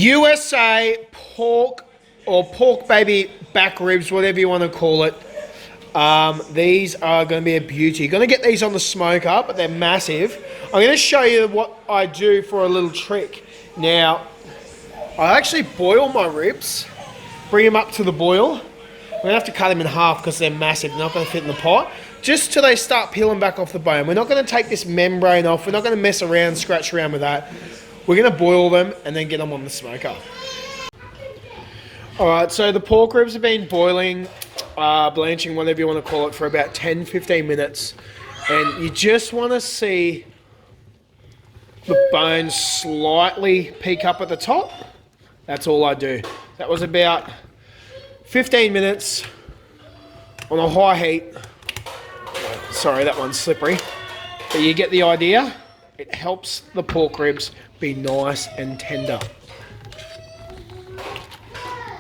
USA pork or pork baby back ribs, whatever you want to call it. These are going to be a beauty. You're going to get these on the smoker, but they're massive. I'm going to show you what I do for a little trick. Now, I actually boil my ribs, bring them up to the boil. We're going to have to cut them in half because they're massive. They're not going to fit in the pot. Just till they start peeling back off the bone. We're not going to take this membrane off. We're not going to mess around, scratch around with that. We're going to boil them and then get them on the smoker. Alright, so the pork ribs have been boiling, blanching, whatever you want to call it, for about 10-15 minutes. And you just want to see the bones slightly peek up at the top. That's all I do. That was about 15 minutes on a high heat. Sorry, that one's slippery. But you get the idea. It helps the pork ribs be nice and tender.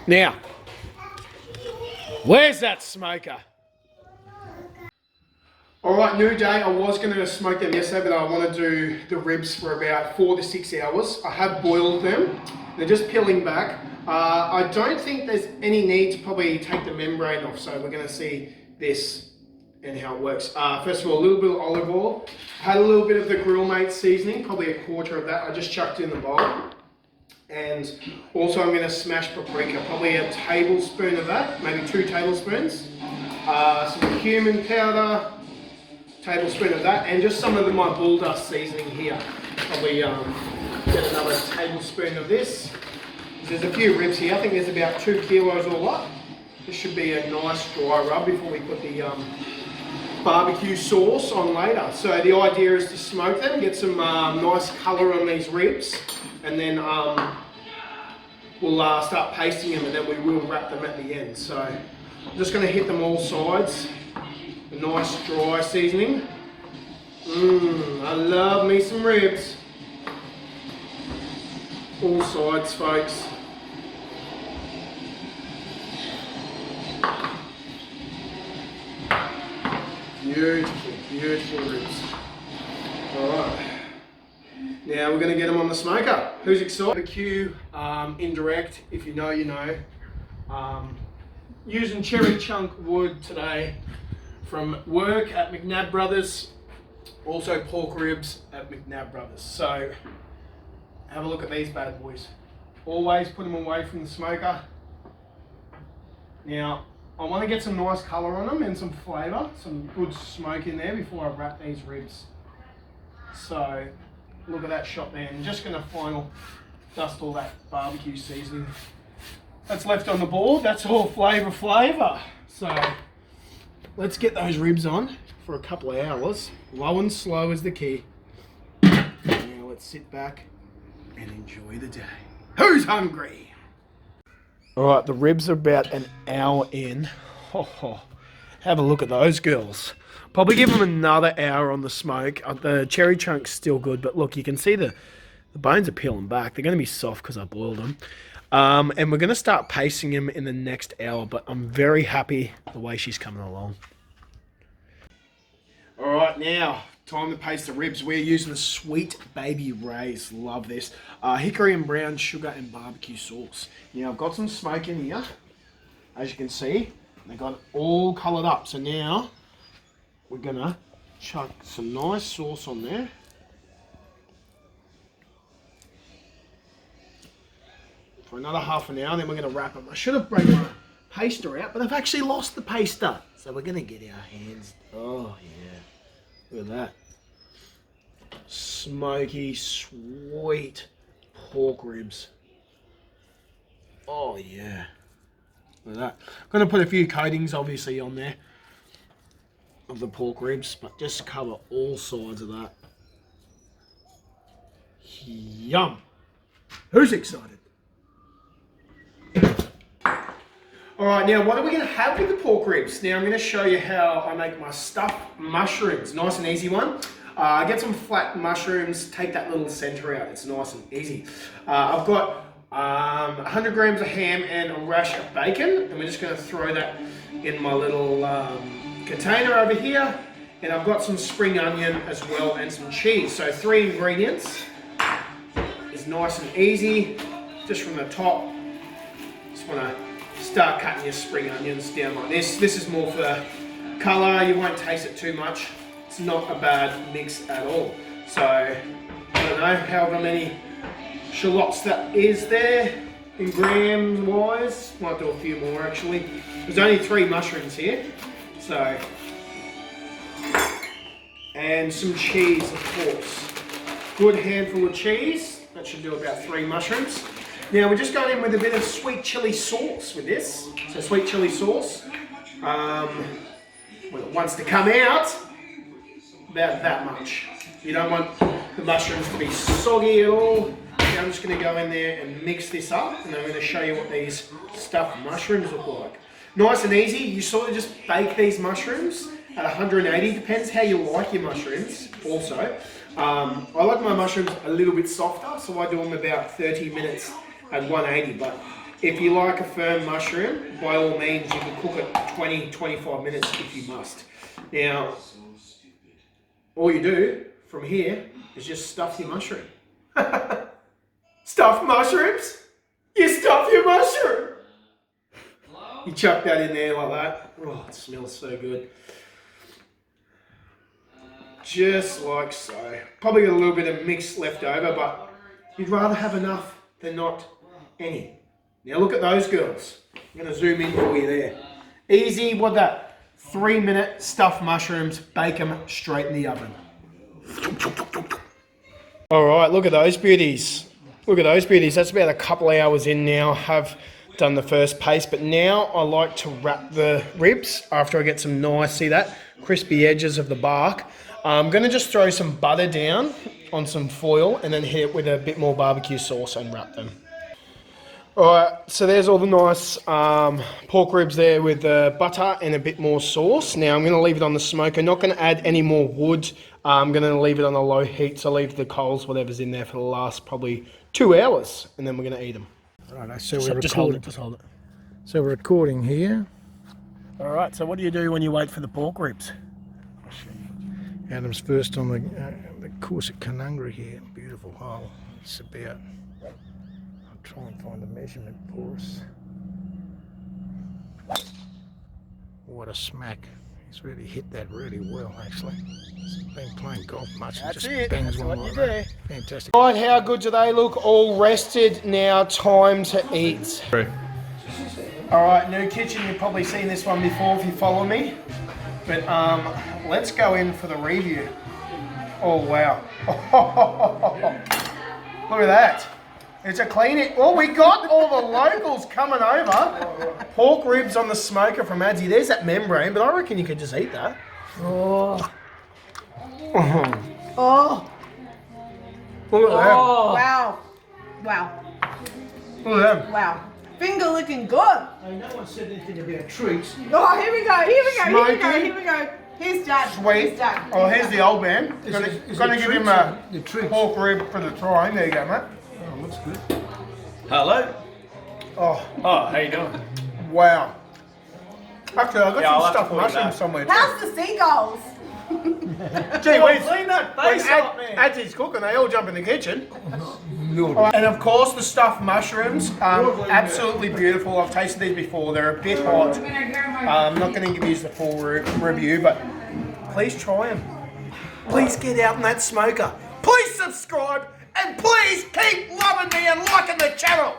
Now, where's that smoker? Alright, new day. I was going to smoke them yesterday, but I want to do the ribs for about 4 to 6 hours. I have boiled them. They're just peeling back. I don't think there's any need to probably take the membrane off, so we're going to see this and how it works. First of all, a little bit of olive oil. Had a little bit of the Grill Mate seasoning, probably a quarter of that. I just chucked in the bowl. And also I'm going to smash paprika, probably a tablespoon of that, maybe 2 tablespoons. Some cumin powder, tablespoon of that, and just some of my bull dust seasoning here. Probably get another tablespoon of this. There's a few ribs here. I think there's about 2 kilos all up. This should be a nice dry rub before we put the barbecue sauce on later. So the idea is to smoke them, get some nice colour on these ribs, and then we'll start pasting them, and then we will wrap them at the end. So I'm just going to hit them all sides. A nice dry seasoning. I love me some ribs. All sides, folks. Beautiful, beautiful ribs. Alright. Now we're going to get them on the smoker. Who's excited? Barbecue, indirect, if you know, you know. Using cherry chunk wood today from work at McNabb Brothers. Also pork ribs at McNabb Brothers. So have a look at these bad boys. Always put them away from the smoker. Now, I want to get some nice colour on them and some flavour, some good smoke in there before I wrap these ribs. So, look at that shot there. I'm just going to final dust all that barbecue seasoning that's left on the board. That's all flavour. So, let's get those ribs on for a couple of hours. Low and slow is the key. Now let's sit back and enjoy the day. Who's hungry? Alright, the ribs are about an hour in. Have a look at those girls. Probably give them another hour on the smoke. The cherry chunk's still good, but look, you can see the bones are peeling back. They're going to be soft because I boiled them. And we're going to start pasting them in the next hour, but I'm very happy the way she's coming along. Alright, now, time to paste the ribs. We're using the Sweet Baby Ray's. Love this. Hickory and brown sugar and barbecue sauce. Now, I've got some smoke in here. As you can see, they got it all coloured up. So now, we're going to chuck some nice sauce on there. For another half an hour, then we're going to wrap them. I should have brought my paster out, but I've actually lost the paster. So we're going to get our hands. Oh, yeah. Look at that. Smoky, sweet pork ribs. Oh, yeah. Look at that. I'm going to put a few coatings, obviously, on there of the pork ribs, but just cover all sides of that. Yum. Who's excited? Alright, now what are we going to have with the pork ribs? Now I'm going to show you how I make my stuffed mushrooms. Nice and easy one. Get some flat mushrooms, take that little centre out. It's nice and easy. I've got 100 grams of ham and a rash of bacon, and we're just going to throw that in my little container over here. And I've got some spring onion as well and some cheese. So 3 ingredients. It's nice and easy. just from the top. Just want to start cutting your spring onions down like this. This is more for colour. You won't taste it too much. It's not a bad mix at all. So, I don't know, however many shallots that is there in grams wise. Might do a few more actually. There's only 3 mushrooms here. So, and some cheese, of course. Good handful of cheese. That should do about 3 mushrooms. Now we're just going in with a bit of sweet chili sauce with this. So sweet chili sauce. When it wants to come out, about that much. You don't want the mushrooms to be soggy at all. Now I'm just going to go in there and mix this up, and I'm going to show you what these stuffed mushrooms look like. Nice and easy. You sort of just bake these mushrooms at 180. Depends how you like your mushrooms also. I like my mushrooms a little bit softer, so I do them about 30 minutes at 180. But if you like a firm mushroom, by all means you can cook it 20-25 minutes if you must. Now, all you do from here is just stuff your mushroom. Stuffed mushrooms? You stuff your mushroom! You chuck that in there like that. Oh, it smells so good. Just like so. Probably got a little bit of mix left over, but you'd rather have enough than not any. Now look at those girls. I'm going to zoom in for you there. Easy, what that? 3-minute stuffed mushrooms, bake them straight in the oven. Alright, look at those beauties. Look at those beauties. That's about a couple of hours in now. I've done the first paste, but now I like to wrap the ribs after I get some nice, see that? Crispy edges of the bark. I'm going to just throw some butter down on some foil and then hit it with a bit more barbecue sauce and wrap them. Alright, so there's all the nice pork ribs there with the butter and a bit more sauce. Now I'm going to leave it on the smoker. Not going to add any more wood. I'm going to leave it on a low heat, so leave the coals, whatever's in there, for the last probably 2 hours, and then we're going to eat them. Right, so we're Just hold it, just hold it. So we're recording here. Alright, so what do you do when you wait for the pork ribs? Adam's first on the course at Canungra here. Beautiful hole. It's about... I'll try and find a measurement for us. What a smack. He's really hit that really well, actually. He's been playing golf much. That's just it. bangs That's one what you like do. that. Fantastic. Right, how good do they look? All rested. Now time to eat. Alright, new kitchen. You've probably seen this one before if you follow me. But let's go in for the review. Oh wow. Look at that. It's a clean. Oh, we got all the locals coming over. Pork ribs on the smoker from Adzi. There's that membrane, but I reckon you could just eat that. Oh. Oh. Look at that. Wow. Wow. Look at that. Wow. Finger looking good. No one said anything about treats. Oh, here we go. Here we go. Here we go. Smoky. Here we go. Here's Dad. Sweet. Here's Dad. Oh, here's the old man. Gonna give him a The treats. pork rib for the trying. There you go, mate. Oh, looks good. Hello. Oh, How you doing? wow. Actually, I got Yeah, I'll some have to stuffed call you mushrooms back. somewhere. How's the seagulls? Gee whiz. Clean that When face up, man. Adzi's cooking, they all jump in the kitchen. And of course, the stuffed mushrooms, absolutely beautiful. I've tasted these before. They're a bit hot. I'm not going to give you the full review, but please try them. Please get out in that smoker. Please subscribe, and please keep loving me and liking the channel.